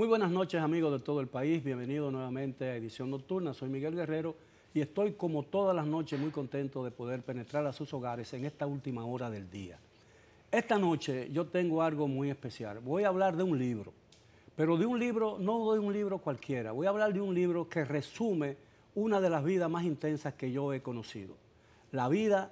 Muy buenas noches, amigos de todo el país. Bienvenidos nuevamente a Edición Nocturna. Soy Miguel Guerrero y estoy, como todas las noches, muy contento de poder penetrar a sus hogares en esta última hora del día. Esta noche yo tengo algo muy especial. Voy a hablar de un libro, pero de un libro, no de un libro cualquiera. Voy a hablar de un libro que resume una de las vidas más intensas que yo he conocido. La vida,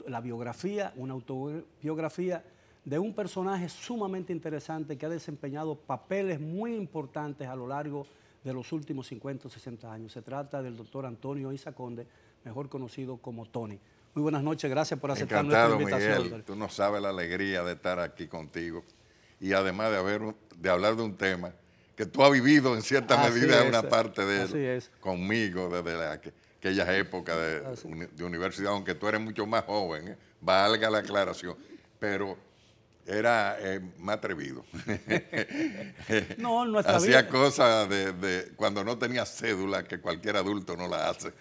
la biografía, una autobiografía de un personaje sumamente interesante que ha desempeñado papeles muy importantes a lo largo de los últimos 50 o 60 años. Se trata del doctor Antonio Isa Conde, mejor conocido como Tony. Muy buenas noches, gracias por aceptar nuestra invitación. Miguel, tú no sabes la alegría de estar aquí contigo y además de hablar de un tema que tú has vivido en cierta medida una parte de él, conmigo desde aquellas épocas de universidad, aunque tú eres mucho más joven, valga la aclaración, pero era más atrevido. No, nuestra Hacía vida. cosas cuando no tenía cédula que cualquier adulto no la hace.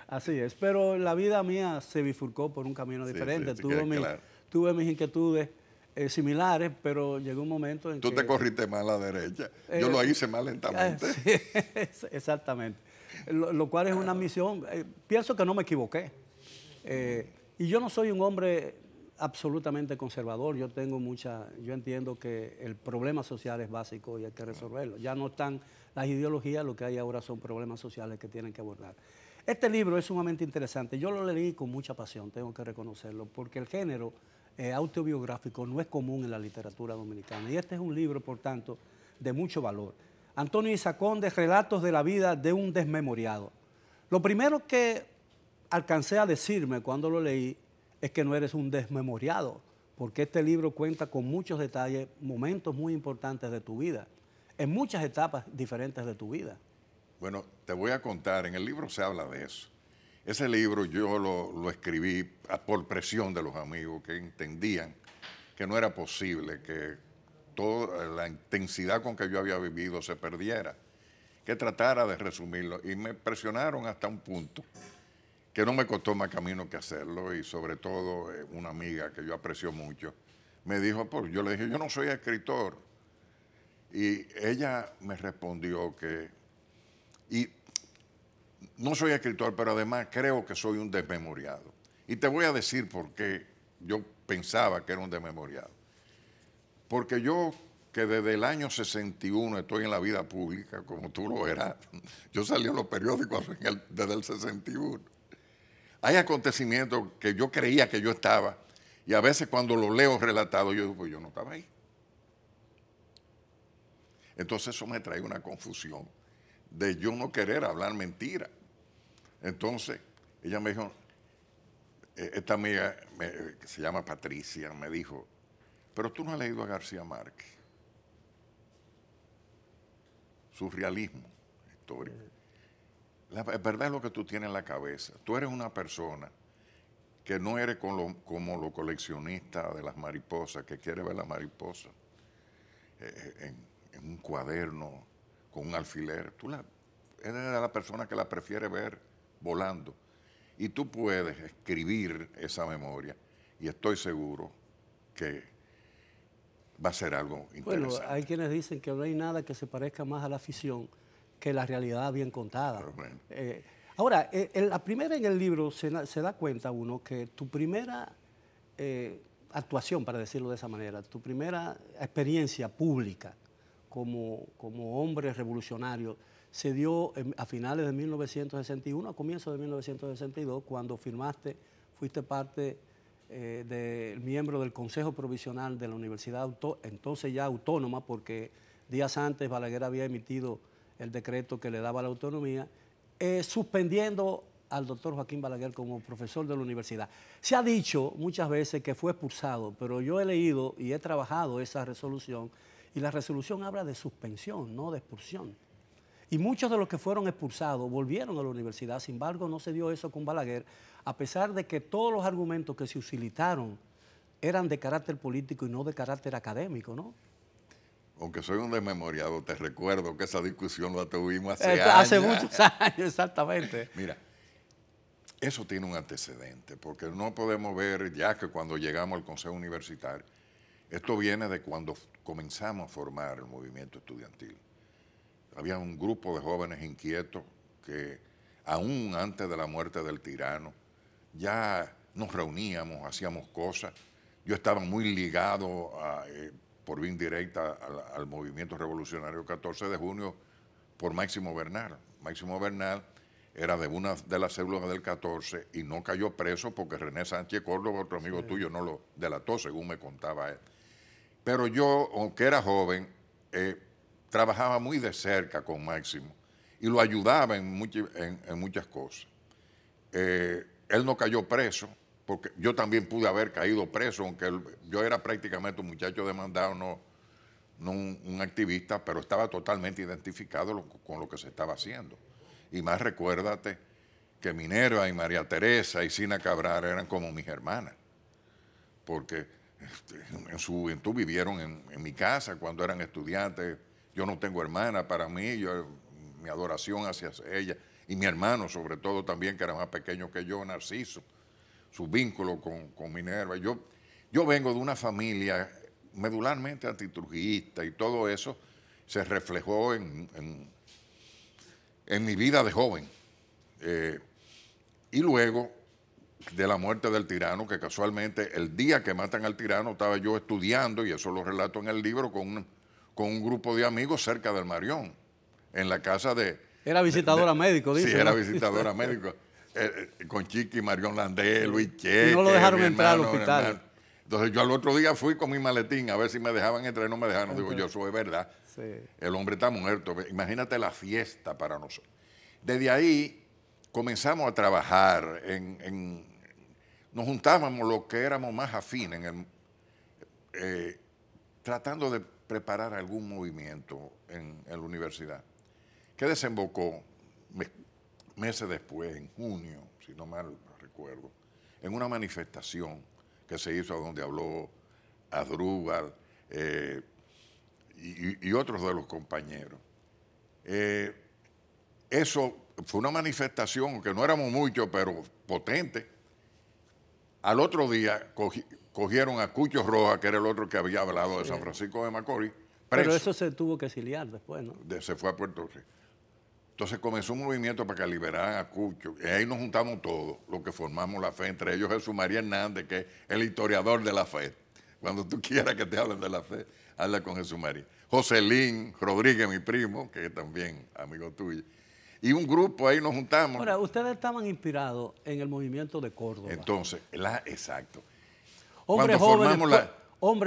Así es, pero la vida mía se bifurcó por un camino diferente. Tuve mis inquietudes similares, pero llegó un momento en que... Tú te corriste mal a la derecha, yo lo hice más lentamente. Sí, exactamente, lo cual es una misión. Pienso que no me equivoqué. Y yo no soy un hombre absolutamente conservador. Yo entiendo que el problema social es básico y hay que resolverlo. Ya no están las ideologías, lo que hay ahora son problemas sociales que tienen que abordar. Este libro es sumamente interesante. Yo lo leí con mucha pasión, tengo que reconocerlo, porque el género autobiográfico no es común en la literatura dominicana. Y este es un libro, por tanto, de mucho valor. Antonio Isa Conde, Relatos de la vida de un desmemoriado. Lo primero que alcancé a decirme cuando lo leí es que no eres un desmemoriado, porque este libro cuenta con muchos detalles, momentos muy importantes de tu vida, en muchas etapas diferentes de tu vida. Bueno, te voy a contar, en el libro se habla de eso. Ese libro yo lo escribí por presión de los amigos que entendían que no era posible que toda la intensidad con que yo había vivido se perdiera, que tratara de resumirlo. Y me presionaron hasta un punto que no me costó más camino que hacerlo, y sobre todo una amiga que yo aprecio mucho me dijo, pues yo le dije, yo no soy escritor. Y ella me respondió que, y no soy escritor, pero además creo que soy un desmemoriado. Y te voy a decir por qué yo pensaba que era un desmemoriado. Porque yo, que desde el año 61 estoy en la vida pública, como tú lo verás, yo salí en los periódicos desde el 61. Hay acontecimientos que yo creía que yo estaba, y a veces cuando lo leo relatado, yo digo, pues yo no estaba ahí. Entonces eso me trae una confusión de yo no querer hablar mentira. Entonces, ella me dijo, esta amiga que se llama Patricia, me dijo, pero tú no has leído a García Márquez. Surrealismo histórico. La verdad es lo que tú tienes en la cabeza. Tú eres una persona que no eres como los coleccionistas de las mariposas, que quiere ver las mariposas en un cuaderno con un alfiler. Eres la persona que la prefiere ver volando. Y tú puedes escribir esa memoria y estoy seguro que va a ser algo interesante. Bueno, hay quienes dicen que no hay nada que se parezca más a la ficción que la realidad bien contada. Bueno. Ahora, la primera en el libro se da cuenta uno que tu primera actuación, para decirlo de esa manera, tu primera experiencia pública como hombre revolucionario se dio a finales de 1961, a comienzos de 1962, cuando fuiste parte del miembro del Consejo Provisional de la Universidad, entonces ya autónoma, porque días antes Balaguer había emitido el decreto que le daba la autonomía, suspendiendo al doctor Joaquín Balaguer como profesor de la universidad. Se ha dicho muchas veces que fue expulsado, pero yo he leído y he trabajado esa resolución, y la resolución habla de suspensión, no de expulsión. Y muchos de los que fueron expulsados volvieron a la universidad. Sin embargo, no se dio eso con Balaguer, a pesar de que todos los argumentos que se utilizaron eran de carácter político y no de carácter académico, ¿no? Aunque soy un desmemoriado, te recuerdo que esa discusión la tuvimos hace años. Hace muchos años, exactamente. Mira, eso tiene un antecedente, porque no podemos ver ya que cuando llegamos al Consejo Universitario, esto viene de cuando comenzamos a formar el movimiento estudiantil. Había un grupo de jóvenes inquietos que aún antes de la muerte del tirano ya nos reuníamos, hacíamos cosas. Yo estaba muy ligado por vía indirecta al movimiento revolucionario 14 de junio por Máximo Bernal. Máximo Bernal era de una de las células del 14 y no cayó preso porque René Sánchez Córdoba, otro amigo tuyo, no lo delató, según me contaba él. Pero yo, aunque era joven, trabajaba muy de cerca con Máximo y lo ayudaba en muchas cosas. Él no cayó preso, porque yo también pude haber caído preso, aunque yo era prácticamente un muchacho demandado, no un activista, pero estaba totalmente identificado con lo que se estaba haciendo. Y más recuérdate que Minerva y María Teresa y Sina Cabral eran como mis hermanas, porque en su juventud vivieron en mi casa cuando eran estudiantes. Yo no tengo hermana, para mí, mi adoración hacia ella, y mi hermano sobre todo también, que era más pequeño que yo, Narciso, su vínculo con Minerva. Yo vengo de una familia medularmente antitrujillista y todo eso se reflejó en mi vida de joven. Y luego de la muerte del tirano, que casualmente el día que matan al tirano estaba yo estudiando, y eso lo relato en el libro, con un grupo de amigos cerca del Marión, en la casa de... Era visitadora médico, dice. Sí, era visitadora médico. Con Chiqui, Marión Landé, Luis Cheque. Y no lo dejaron entrar al hospital. Entonces yo al otro día fui con mi maletín a ver si me dejaban entrar y no me dejaron. Digo, yo, eso es verdad. Sí. El hombre está muerto. Imagínate la fiesta para nosotros. Desde ahí comenzamos a trabajar nos juntábamos los que éramos más afines, tratando de preparar algún movimiento en la universidad, que desembocó meses después, en junio, si no mal recuerdo, en una manifestación que se hizo donde habló Asdrúbal y otros de los compañeros. Eso fue una manifestación que no éramos muchos, pero potente. Al otro día cogieron a Cucho Rojas, que era el otro que había hablado de San Francisco de Macorís, preso. Pero eso se tuvo que exiliar después, ¿no? Se fue a Puerto Rico. Entonces comenzó un movimiento para que liberaran a Cucho. Y ahí nos juntamos todos, los que formamos la FE, entre ellos Jesús María Hernández, que es el historiador de la FE. Cuando tú quieras que te hablen de la FE, habla con Jesús María. Joselín Rodríguez, mi primo, que es también amigo tuyo. Y un grupo ahí nos juntamos. Ahora, ustedes estaban inspirados en el movimiento de Córdoba. Entonces, exacto. Hombres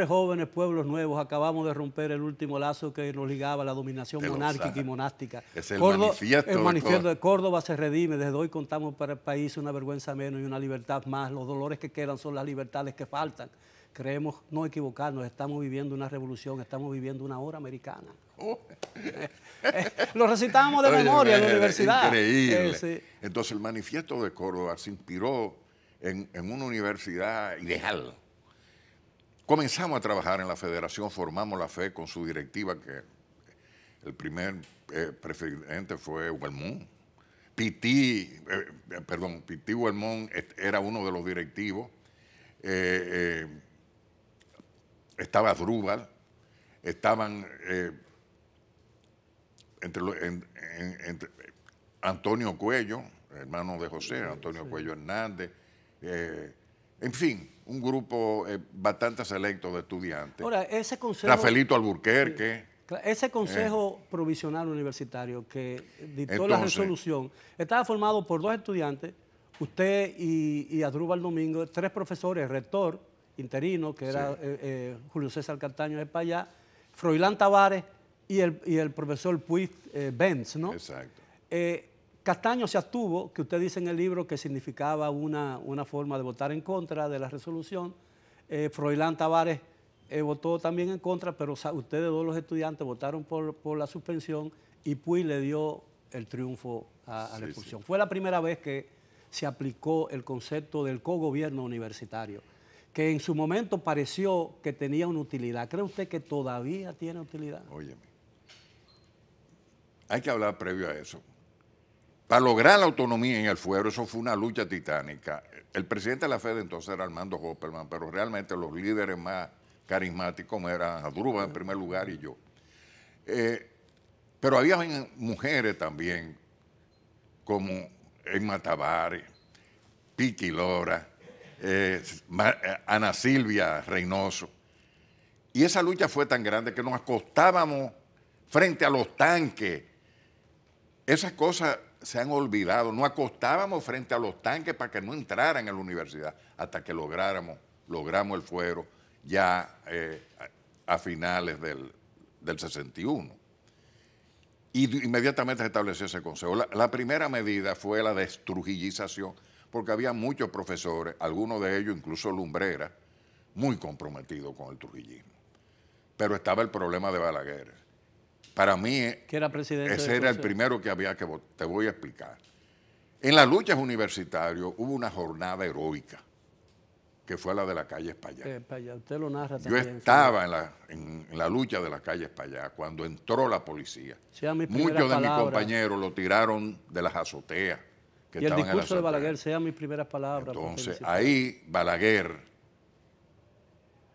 jóvenes, pueblos nuevos, acabamos de romper el último lazo que nos ligaba a la dominación monárquica y monástica. Es el manifiesto de Córdoba se redime. Desde hoy contamos para el país una vergüenza menos y una libertad más. Los dolores que quedan son las libertades que faltan. Creemos no equivocarnos, estamos viviendo una revolución, estamos viviendo una hora americana. Lo recitamos de memoria en la universidad. Increíble. Sí. Entonces el manifiesto de Córdoba se inspiró en una universidad ideal. Comenzamos a trabajar en la federación, formamos la FE con su directiva, que el primer presidente fue Huelmón. Pití Huelmón era uno de los directivos. Estaba Asdrúbal, estaban entre Antonio Cuello, hermano de José, Antonio Cuello Hernández, en fin, un grupo bastante selecto de estudiantes. Ahora, ese consejo... Rafaelito Alburquerque. Ese consejo provisional universitario que dictó la resolución estaba formado por 2 estudiantes, usted y Asdrúbal Domingo, 3 profesores, rector interino, que era Julio César Castaño de Payá, Froilán Tavares y el profesor Puig Benz, ¿no? Exacto. Castaño se abstuvo, que usted dice en el libro que significaba una forma de votar en contra de la resolución. Froilán Tavares votó también en contra, pero ustedes 2, los estudiantes, votaron por la suspensión y Puig le dio el triunfo a la expulsión. Sí. Fue la primera vez que se aplicó el concepto del cogobierno universitario, que en su momento pareció que tenía una utilidad. ¿Cree usted que todavía tiene utilidad? Óyeme, hay que hablar previo a eso. Para lograr la autonomía en el fuero, eso fue una lucha titánica. El presidente de la FED entonces era Armando Hopperman, pero realmente los líderes más carismáticos, como eran Adruba en primer lugar y yo. Pero había mujeres también, como Emma Tavares, Piqui Lora, Ana Silvia Reynoso. Y esa lucha fue tan grande que nos acostábamos frente a los tanques. Esas cosas se han olvidado. Nos acostábamos frente a los tanques para que no entraran en la universidad hasta que logramos el fuero ya a finales del 61. Y inmediatamente se estableció ese consejo. La primera medida fue la destrujillización, porque había muchos profesores, algunos de ellos, incluso Lumbreras, muy comprometidos con el trujillismo. Pero estaba el problema de Balaguer. Para mí, que era presidente ese era el primero que había que votar. Te voy a explicar. En las luchas universitarias hubo una jornada heroica, que fue la de la calle Espaillá. Usted lo narra Yo también. estaba en la lucha de la calle Espaillá cuando entró la policía. Muchos de mis compañeros lo tiraron de las azoteas. Y el discurso de Balaguer, sean mis primeras palabras. Entonces, ahí Balaguer,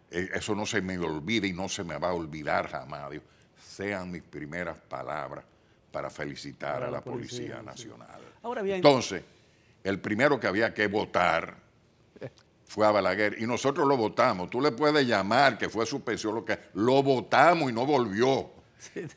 eso no se me olvida y no se me va a olvidar jamás, Dios, sean mis primeras palabras para felicitar a la Policía Nacional. Ahora bien, entonces, el primero que había que votar fue a Balaguer y nosotros lo votamos. Tú le puedes llamar que fue suspensión, lo votamos y no volvió.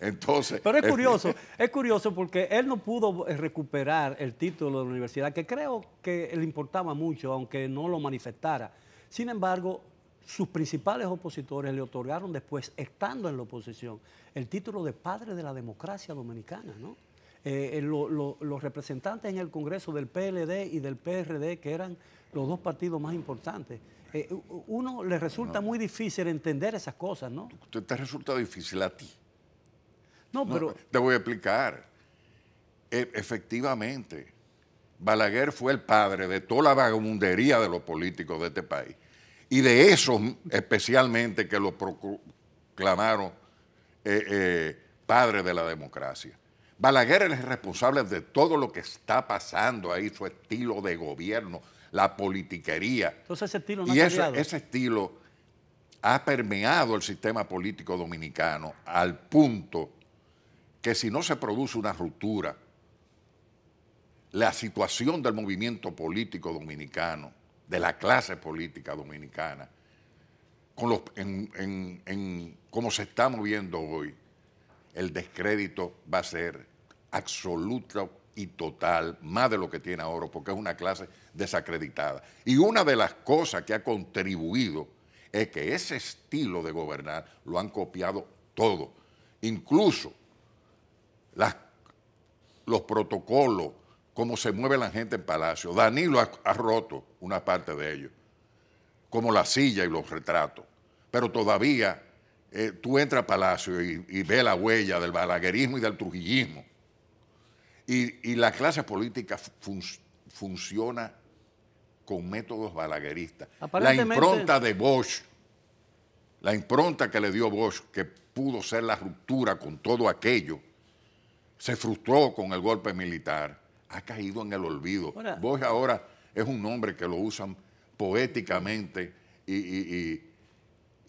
Entonces, pero es curioso porque él no pudo recuperar el título de la universidad, que creo que le importaba mucho, aunque no lo manifestara. Sin embargo, sus principales opositores le otorgaron después, estando en la oposición, el título de padre de la democracia dominicana, ¿no? Los representantes en el Congreso del PLD y del PRD, que eran los dos partidos más importantes, uno le resulta muy difícil entender esas cosas, ¿no? ¿Te resulta difícil a ti? No, pero... Te voy a explicar. Efectivamente, Balaguer fue el padre de toda la vagabundería de los políticos de este país. Y de esos especialmente que lo proclamaron padre de la democracia. Balaguer es el responsable de todo lo que está pasando ahí, su estilo de gobierno, la politiquería. Entonces ese estilo no ha cambiado. Ese estilo ha permeado el sistema político dominicano al punto que si no se produce una ruptura, la situación del movimiento político dominicano, de la clase política dominicana, como se está moviendo hoy, el descrédito va a ser absoluto y total, más de lo que tiene ahora, porque es una clase desacreditada. Y una de las cosas que ha contribuido es que ese estilo de gobernar lo han copiado todo, incluso los protocolos, cómo se mueve la gente en Palacio. Danilo ha roto una parte de ellos, como la silla y los retratos. Pero todavía tú entras a Palacio y ves la huella del balaguerismo y del trujillismo. Y la clase política funciona con métodos balagueristas. La impronta de Bosch, la impronta que le dio Bosch, que pudo ser la ruptura con todo aquello, se frustró con el golpe militar, ha caído en el olvido. Bosch ahora es un nombre que lo usan poéticamente y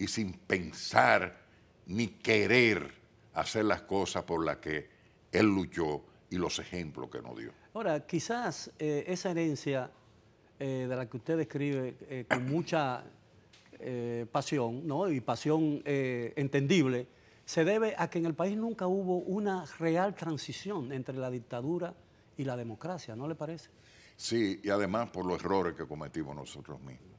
sin pensar ni querer hacer las cosas por las que él luchó y los ejemplos que nos dio. Ahora, quizás esa herencia de la que usted describe con mucha pasión, ¿no? Y pasión entendible, se debe a que en el país nunca hubo una real transición entre la dictadura y la democracia, ¿no le parece? Sí, y además por los errores que cometimos nosotros mismos.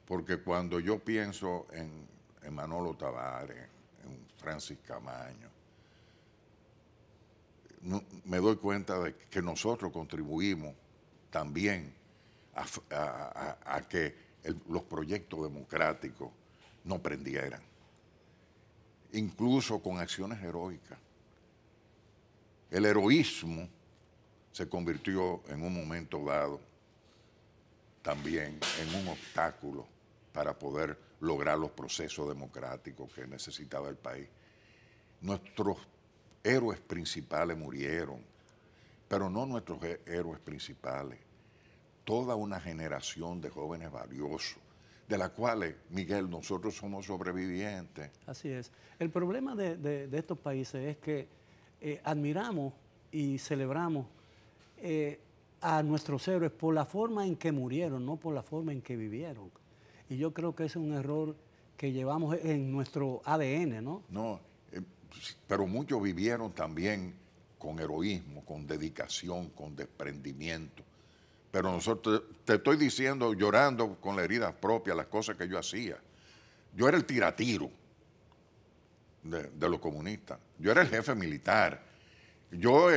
Porque cuando yo pienso en Manolo Tavares, en Francis Camaño, me doy cuenta de que nosotros contribuimos también a que los proyectos democráticos no prendieran, incluso con acciones heroicas. El heroísmo se convirtió en un momento dado también en un obstáculo para poder lograr los procesos democráticos que necesitaba el país. Nuestros héroes principales murieron, pero no nuestros héroes principales. Toda una generación de jóvenes valiosos, de las cuales, Miguel, nosotros somos sobrevivientes. Así es. El problema de estos países es que admiramos y celebramos a nuestros héroes por la forma en que murieron, no por la forma en que vivieron. Y yo creo que ese es un error que llevamos en nuestro ADN, ¿no? No, pero muchos vivieron también con heroísmo, con dedicación, con desprendimiento. Pero nosotros, te estoy diciendo, llorando con la herida propia, las cosas que yo hacía. Yo era el tiratiro de los comunistas. Yo era el jefe militar. Yo,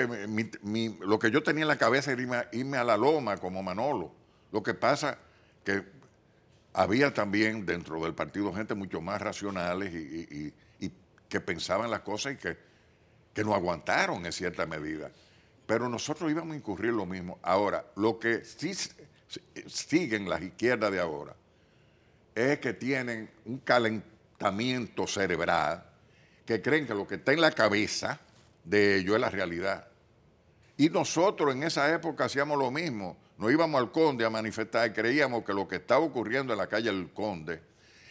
lo que yo tenía en la cabeza era irme a la loma como Manolo. Lo que pasa que había también dentro del partido gente mucho más racionales y que pensaban las cosas y que no aguantaron en cierta medida. Pero nosotros íbamos a incurrir lo mismo. Ahora, lo que sí siguen las izquierdas de ahora es que tienen un calentamiento cerebral, que creen que lo que está en la cabeza de ellos es la realidad. Y nosotros en esa época hacíamos lo mismo. Nos íbamos al Conde a manifestar y creíamos que lo que estaba ocurriendo en la calle del Conde,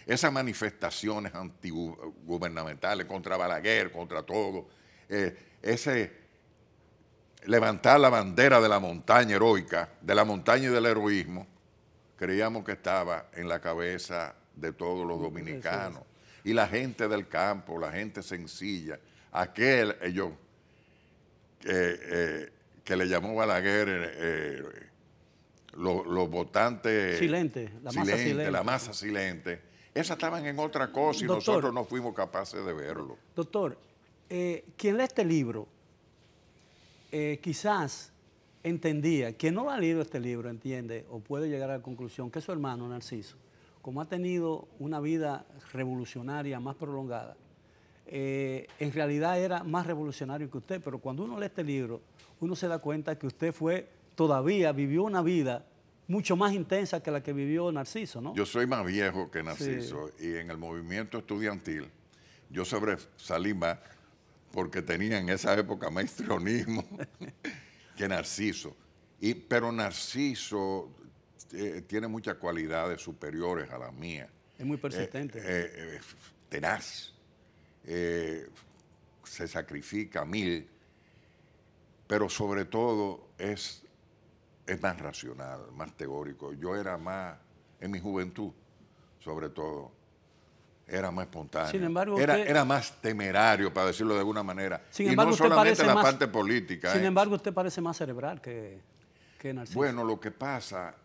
esas manifestaciones antigubernamentales contra Balaguer, contra todo, ese levantar la bandera de la montaña heroica, de la montaña y del heroísmo, creíamos que estaba en la cabeza de todos los dominicanos. Y la gente del campo, la gente sencilla, ellos que le llamó Balaguer los votantes silentes, la masa silente, esas estaban en otra cosa y doctor, nosotros no fuimos capaces de verlo. Doctor, quien lee este libro, quizás entendía, quien no ha leído este libro entiende o puede llegar a la conclusión que su hermano Narciso, como ha tenido una vida revolucionaria más prolongada, en realidad era más revolucionario que usted, pero cuando uno lee este libro, uno se da cuenta que usted vivió una vida mucho más intensa que la que vivió Narciso, ¿no? Yo soy más viejo que Narciso, sí. Y en el movimiento estudiantil yo sobresalí más porque tenía en esa época más histrionismo que Narciso. Pero Narciso tiene muchas cualidades superiores a las mías. Es muy persistente. Tenaz. Se sacrifica a mil, pero sobre todo es más racional, más teórico. Yo era más, en mi juventud, sobre todo, era más espontáneo. Sin embargo, era más temerario, para decirlo de alguna manera. Sin embargo, y no solamente la parte política. Sin embargo, usted parece más cerebral que Narciso. Bueno, lo que pasa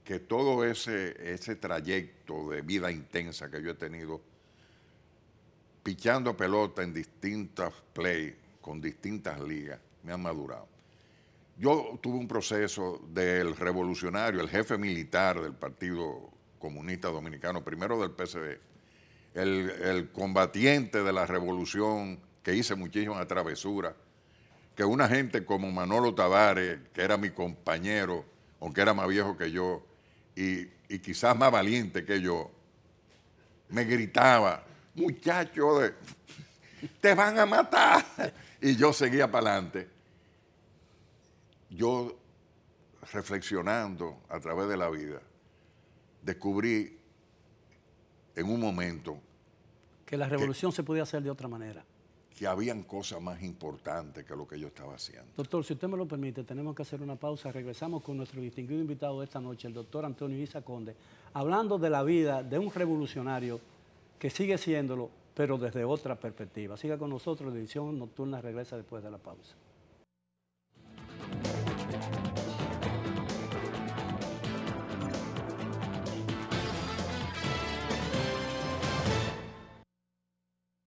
que todo ese trayecto de vida intensa que yo he tenido, pichando pelota en distintas play, con distintas ligas, me han madurado. Yo tuve un proceso del revolucionario, el jefe militar del Partido Comunista Dominicano, primero del PCD, el combatiente de la revolución, que hice muchísimas travesuras, que una gente como Manolo Tavares, que era mi compañero, aunque era más viejo que yo, y quizás más valiente que yo, me gritaba, muchacho, te van a matar. Y yo seguía para adelante. Yo, reflexionando a través de la vida, descubrí en un momento que la revolución se podía hacer de otra manera. Que habían cosas más importantes que lo que yo estaba haciendo. Doctor, si usted me lo permite, tenemos que hacer una pausa. Regresamos con nuestro distinguido invitado de esta noche, el doctor Antonio Iza Conde, hablando de la vida de un revolucionario que sigue siéndolo, pero desde otra perspectiva. Siga con nosotros, la edición nocturna regresa después de la pausa.